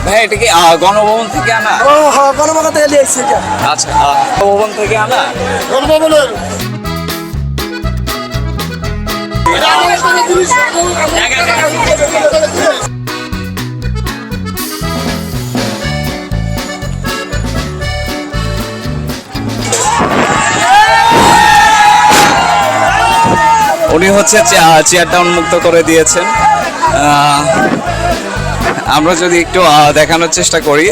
ভাই এটা কি গণভবন থেকে আনা? ও হ্যাঁ, গণভবন থেকে নিয়ে এসেছি এটা। আচ্ছা, গণভবন থেকে আনা। গণভবনের উনি হচ্ছে চেয়ারটা উন্মুক্ত করে দিয়েছেন। আমরা যদি একটু দেখানোর চেষ্টা করি,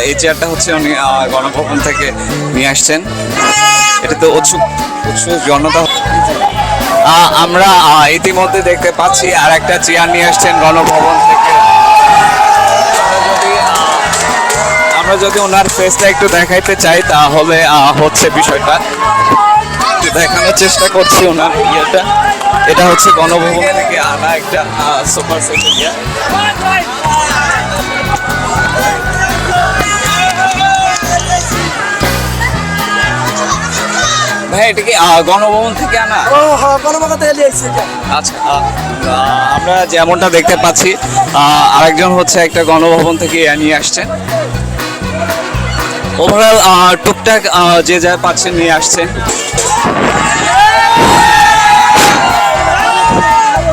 এই চেয়ারটা হচ্ছে উনি গণভবন থেকে নিয়ে আসছেন। এটা তো উৎসুক জনতা। আমরা ইতিমধ্যে দেখতে পাচ্ছি আর একটা চেয়ার নিয়ে আসছেন গণভবন থেকে। আমরা যদি ওনার ফেসটা একটু দেখাইতে চাই তাহলে হচ্ছে বিষয়টা দেখানোর চেষ্টা করছি ওনার ইয়েটা। এটা হচ্ছে গণভবন থেকে আনা একটা সুপার সেট ইয়া। ভাই এটা কি গণভবন থেকে আনা? ও হ্যাঁ, গণভবন থেকে নিয়ে এসেছি এটা। আচ্ছা, আমরা যেমনটা দেখতে পাচ্ছি আরেকজন হচ্ছে একটা গণভবন থেকে নিয়ে আসছেন। ওভারঅল টুকটাক যে যা পাচ্ছেন নিয়ে আসছেন।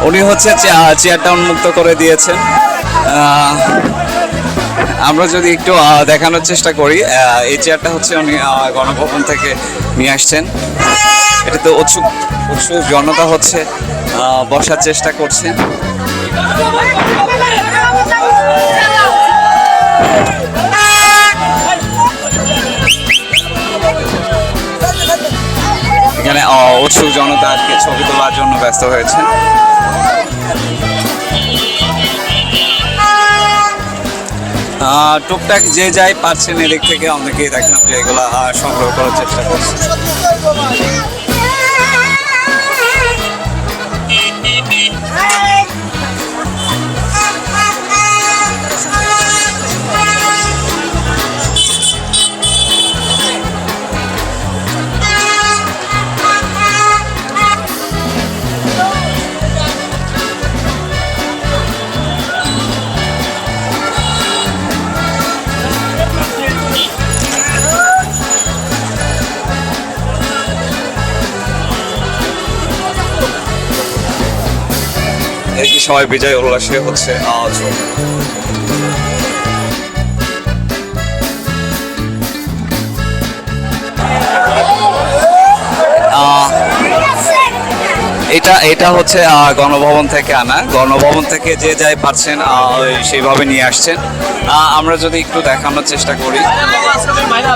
উনি হচ্ছে চেয়ারটা উন্মুক্ত করে দিয়েছেন। আমরা যদি একটু দেখানোর চেষ্টা করি, এই চেয়ারটা হচ্ছে উনি গণভবন থেকে নিয়ে আসছেন। এটা তো উৎসুক জনতা হচ্ছে বসার চেষ্টা করছেন। এখানে উৎসুক জনতা আর কি ছবি তোলার জন্য ব্যস্ত হয়েছেন। টুকটাক যে যাই পারছেন এদিক থেকে অনেকেই দেখলাম যে এগুলা সংগ্রহ করার চেষ্টা করছে। এই সময় বিজয় উল্লাসে হচ্ছে এটা হচ্ছে গণভবন থেকে আনা। গণভবন থেকে যে যাই পারছেন সেইভাবে নিয়ে আসছেন। আমরা যদি একটু দেখানোর চেষ্টা করি,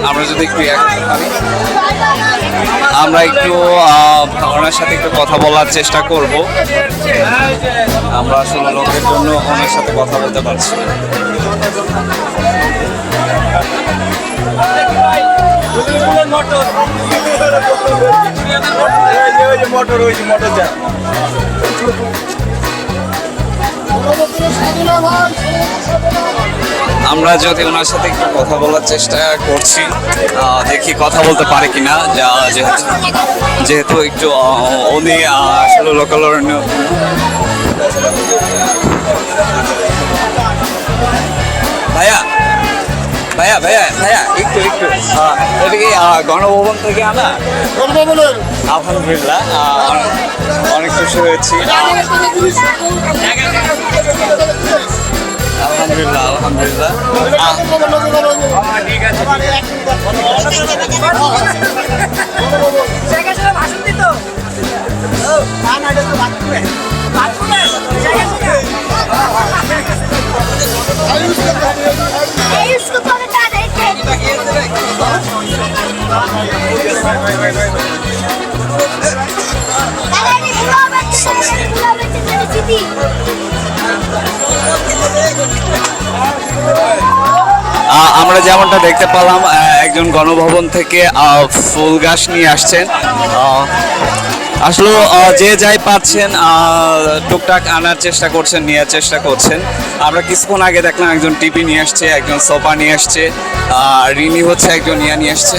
আমরা যদি একটু আমরা একটু ওনার সাথে একটু কথা বলার চেষ্টা করব। আমরা আসলে লোকের জন্য ওনার সাথে কথা বলতে পারছি। আমরা যদি ওনার সাথে একটু কথা বলার চেষ্টা করছি, দেখি কথা বলতে পারে কিনা। যেহেতু একটু উনি আসলে লোকাল ভাইয়া ভাইয়া ভাইয়া ভাইয়া একটু এটা কি গণভবন থেকে আনা? গণভবনের আলহামদুলিল্লাহ, অনেক খুশি হয়েছি। আলহামদুলিল্লাহ আলহামদুলিল্লাহ। ঠিক আছে, আমরা যেমনটা দেখতে পেলাম একজন গণভবন থেকে ফুল গাছ নিয়ে আসছেন। আসলে যে যাই পাচ্ছেন টুকটাক আনার চেষ্টা করছেন, নেওয়ার চেষ্টা করছেন। আমরা কিছুক্ষণ আগে দেখলাম একজন টিভি নিয়ে আসছে, একজন সোফা নিয়ে আসছে, রিনি হচ্ছে একজন নিয়ে আসছে।